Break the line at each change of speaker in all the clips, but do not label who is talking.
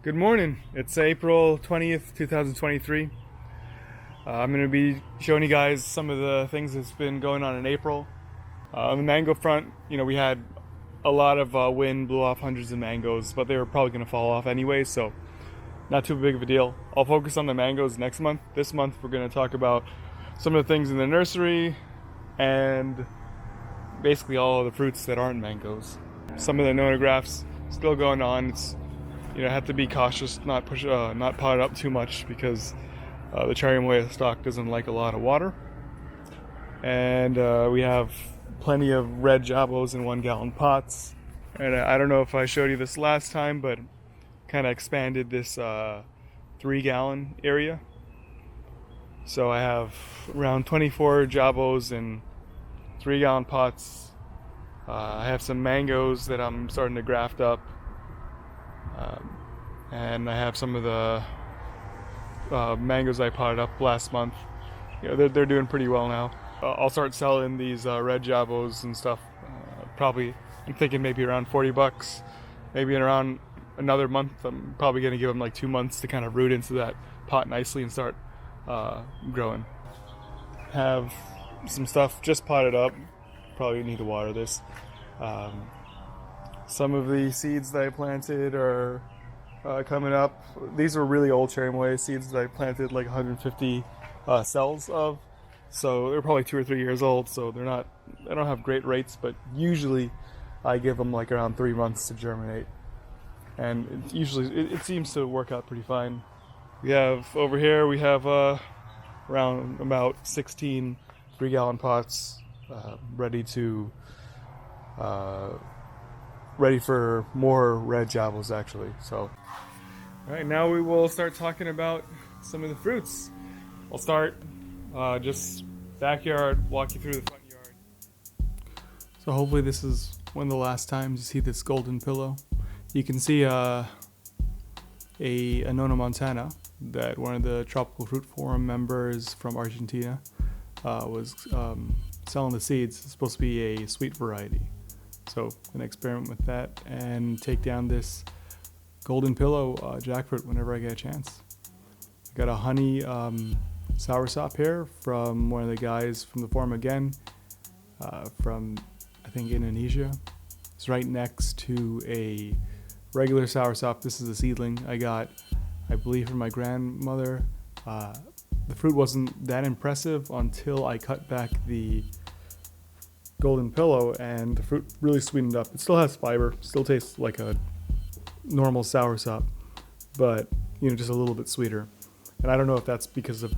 Good morning. It's April 20th, 2023. I'm going to be showing you guys some of the things that's been going on in April. On the mango front, we had a lot of wind, blew off hundreds of mangoes, but they were probably going to fall off anyway, so not too big of a deal. I'll focus on the mangoes next month. This month, we're going to talk about some of the things in the nursery and basically all of the fruits that aren't mangoes. Some of the notographs still going on. It's have to be cautious, not pot it up too much because the cherry moya stock doesn't like a lot of water. And we have plenty of red jabos in 1 gallon pots. And I don't know if I showed you this last time, but kind of expanded this 3 gallon area. So I have around 24 jabos in 3 gallon pots. I have some mangoes that I'm starting to graft up. And I have some of the mangoes I potted up last month. They're doing pretty well now. I'll start selling these red jabos and stuff. Probably, I'm thinking maybe around $40. Maybe in around another month. I'm probably going to give them like 2 months to kind of root into that pot nicely and start growing. Have some stuff just potted up. Probably need to water this. Some of the seeds that I planted are coming up. These are really old cherry moya seeds that I planted like 150 cells of. So they're probably 2 or 3 years old. So they don't have great rates, but usually I give them like around 3 months to germinate. And it seems to work out pretty fine. Over here we have around about 16 3 gallon pots ready for more red jabos actually. So alright, now we will start talking about some of the fruits. I'll start just backyard, walk you through the front yard. So hopefully this is one of the last times you see this golden pillow. You can see a Nona Montana that one of the Tropical Fruit Forum members from Argentina was selling the seeds. It's supposed to be a sweet variety. So I'm going to experiment with that and take down this golden pillow jackfruit whenever I get a chance. I got a honey soursop here from one of the guys from the forum again, from I think Indonesia. It's right next to a regular soursop. This is a seedling I got, I believe, from my grandmother. The fruit wasn't that impressive until I cut back the golden pillow and the fruit really sweetened up. It still has fiber, still tastes like a normal soursop, but just a little bit sweeter. And I don't know if that's because of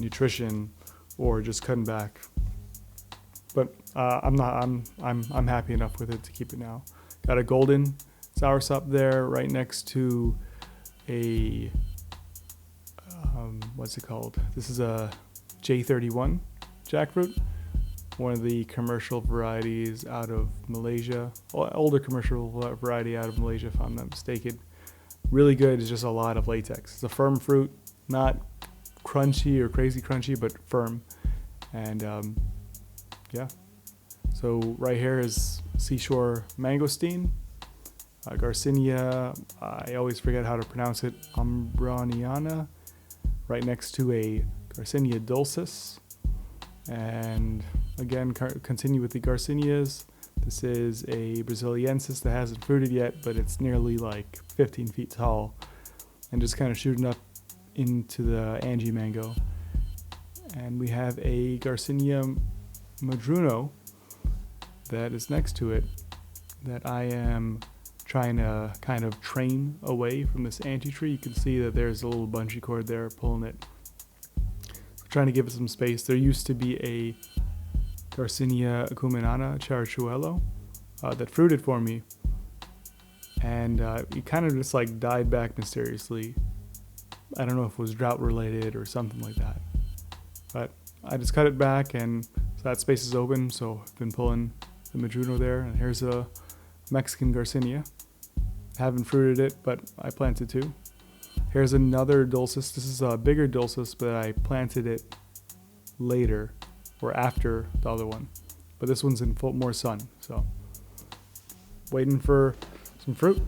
nutrition or just cutting back, but I'm happy enough with it to keep it now. Got a golden soursop there right next to a what's it called? This is a J31 jackfruit, one of the commercial varieties out of Malaysia, older commercial variety out of Malaysia, if I'm not mistaken. Really good. It's just a lot of latex. It's a firm fruit, not crunchy or crazy crunchy, but firm. And yeah. So right here is Seashore Mangosteen, Garcinia. I always forget how to pronounce it. Umbraniana. Right next to a Garcinia dulcis. And again, continue with the garcinias. This is a Braziliensis that hasn't fruited yet, but it's nearly like 15 feet tall and just kind of shooting up into the Angie mango. And we have a Garcinia madruno that is next to it that I am trying to kind of train away from this Angie tree. You can see that there's a little bungee cord there pulling it. Trying to give it some space. There used to be a Garcinia acuminana charachuelo that fruited for me, and it kind of just like died back mysteriously. I don't know if it was drought related or something like that, but I just cut it back, and so that space is open. So I've been pulling the madruno there, and here's a Mexican Garcinia. Haven't fruited it, but I planted two. Here's another dulcis. This is a bigger dulcis, but I planted it later or after the other one. But this one's in more sun, so waiting for some fruit.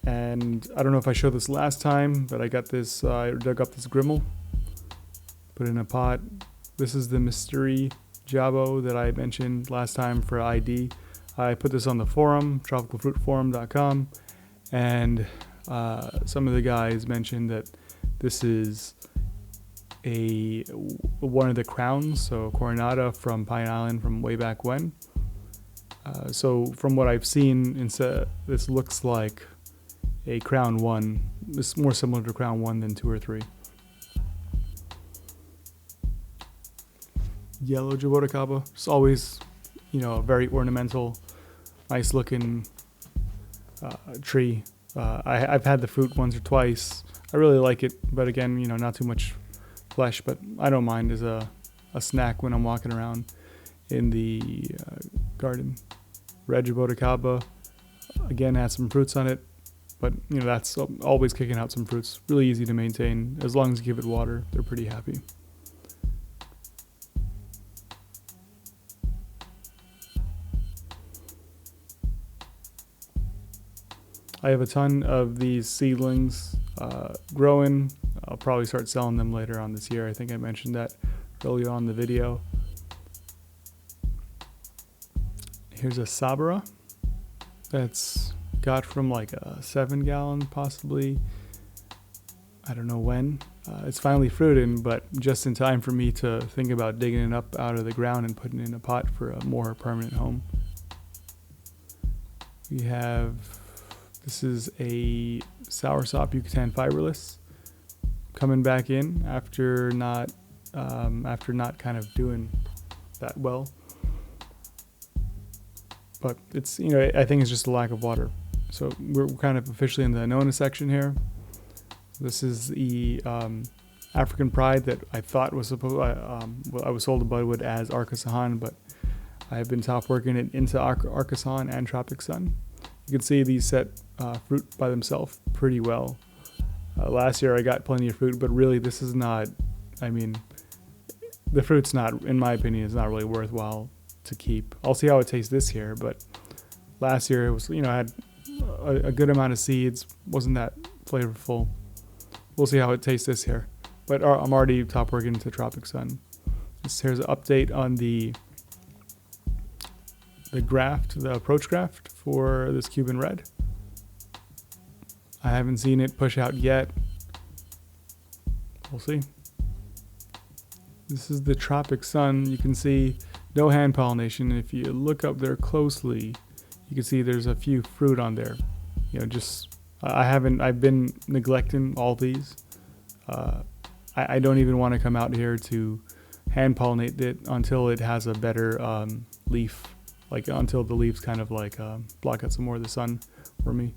And I don't know if I showed this last time, but I got this, I dug up this grimmel, put it in a pot. This is the mystery jabo that I mentioned last time for ID. I put this on the forum, tropicalfruitforum.com, and some of the guys mentioned that this is one of the crowns, so Coronata from Pine Island from way back when. So from what I've seen, this looks like a Crown 1. It's more similar to Crown 1 than 2 or 3. Yellow jaboticaba, it's always, a very ornamental, nice looking tree. I've had the fruit once or twice. I really like it, but again, not too much flesh, but I don't mind as a snack when I'm walking around in the garden. Red jaboticaba, again, has some fruits on it, but that's always kicking out some fruits. Really easy to maintain. As long as you give it water, they're pretty happy. I have a ton of these seedlings growing. I'll probably start selling them later on this year. I think I mentioned that earlier on in the video. Here's a sabara that's got from like a 7-gallon possibly. I don't know when. It's finally fruiting, but just in time for me to think about digging it up out of the ground and putting it in a pot for a more permanent home. We have, this is a soursop Yucatan fiberless coming back in after not kind of doing that well. But it's, I think it's just a lack of water. So we're kind of officially in the Nona section here. This is the African Pride that I thought was supposed, I was sold to Budwood as Arcasahan, but I've been top working it into Arcasahan and Tropic Sun. You can see these set fruit by themselves pretty well. Last year I got plenty of fruit, but really this is not, the fruit's not, in my opinion, is not really worthwhile to keep. I'll see how it tastes this year, but last year it was, had a good amount of seeds, wasn't that flavorful. We'll see how it tastes this year, but I'm already top working into Tropic Sun. Here's an update on the graft, the approach graft for this Cuban Red. I haven't seen it push out yet. We'll see. This is the Tropic Sun. You can see no hand pollination. If you look up there closely, you can see there's a few fruit on there. I've been neglecting all these. I don't even want to come out here to hand pollinate it until it has a better leaf, until the leaves kind of block out some more of the sun for me.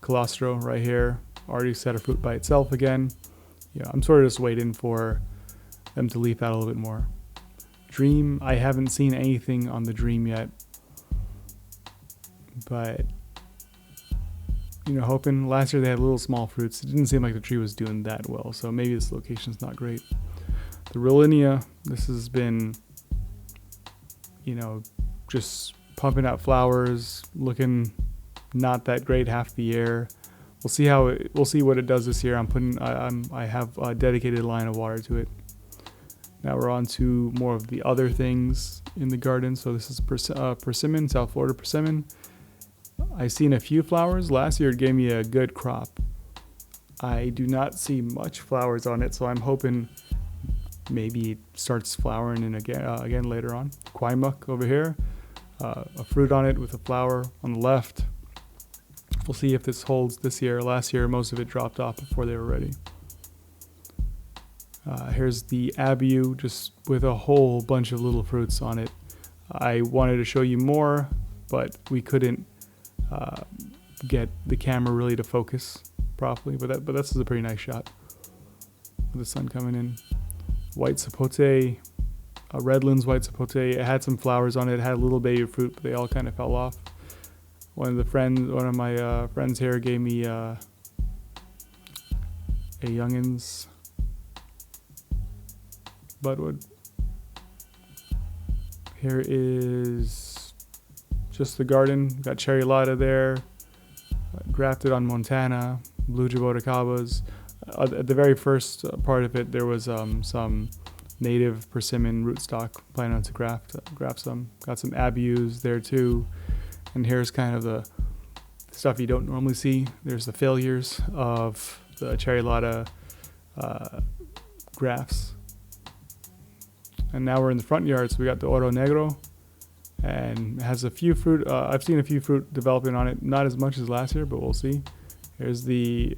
Colostro right here, already set a fruit by itself again. I'm sort of just waiting for them to leaf out a little bit more. Dream, I haven't seen anything on the Dream yet, but hoping. Last year they had little small fruits. It didn't seem like the tree was doing that well, so maybe this location's not great. The Rollinia, this has been just pumping out flowers, looking not that great half the year. We'll see what it does this year. I have a dedicated line of water to it. Now we're on to more of the other things in the garden. So this is persimmon, South Florida persimmon. I've seen a few flowers. Last year it gave me a good crop. I do not see much flowers on it, so I'm hoping maybe it starts flowering in again later on. Quaimuck over here, a fruit on it with a flower on the left. We'll see if this holds this year. Last year most of it dropped off before they were ready. Here's the abiu, just with a whole bunch of little fruits on it. I wanted to show you more, but we couldn't get the camera really to focus properly. But this is a pretty nice shot with the sun coming in. White sapote, Redlands white sapote. It had some flowers on it. It had a little baby fruit, but they all kind of fell off. One of my friends here gave me a youngins Budwood. Here is just the garden. We've got cherry latta there. grafted on Montana, blue jaboticabas. At the very first part of it, there was some native persimmon rootstock planted to graft some. Got some abus there too. And here's kind of the stuff you don't normally see. There's the failures of the cherry lotta grafts. And now we're in the front yard, so we got the oro negro, and it has a few fruit. I've seen a few fruit developing on it, not as much as last year, but we'll see. Here's the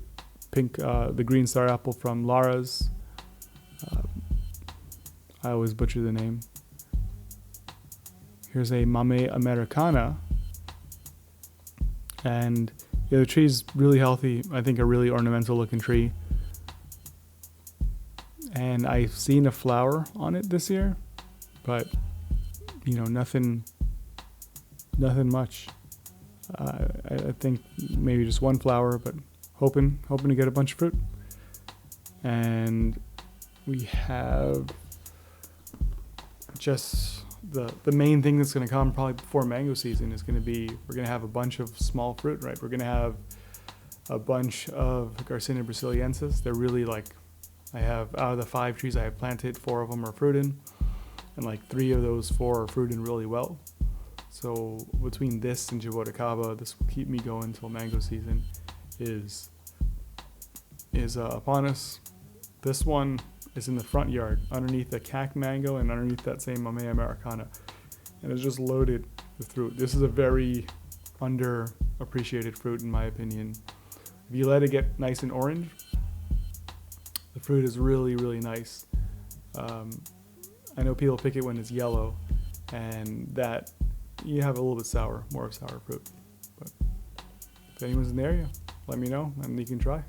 pink, the green star apple from Lara's. I always butcher the name. Here's a Mame Americana, and yeah, the tree's really healthy. I think a really ornamental looking tree. And I've seen a flower on it this year, but you know, nothing much. I think maybe just one flower, but hoping to get a bunch of fruit. And we have just the main thing that's going to come probably before mango season is going to be, we're going to have a bunch of small fruit, right? We're going to have a bunch of Garcinia brasiliensis. They're really like, I have, out of the 5 trees I have planted, 4 of them are fruiting, and like 3 of those 4 are fruiting really well. So between this and jaboticaba, this will keep me going until mango season is upon us. This one is in the front yard, underneath the cac mango and underneath that same Mame Americana, and it's just loaded with fruit. This is a very underappreciated fruit in my opinion. If you let it get nice and orange, the fruit is really, really nice. I know people pick it when it's yellow, and that you have a little bit sour, more of sour fruit. But if anyone's in the area, let me know and you can try.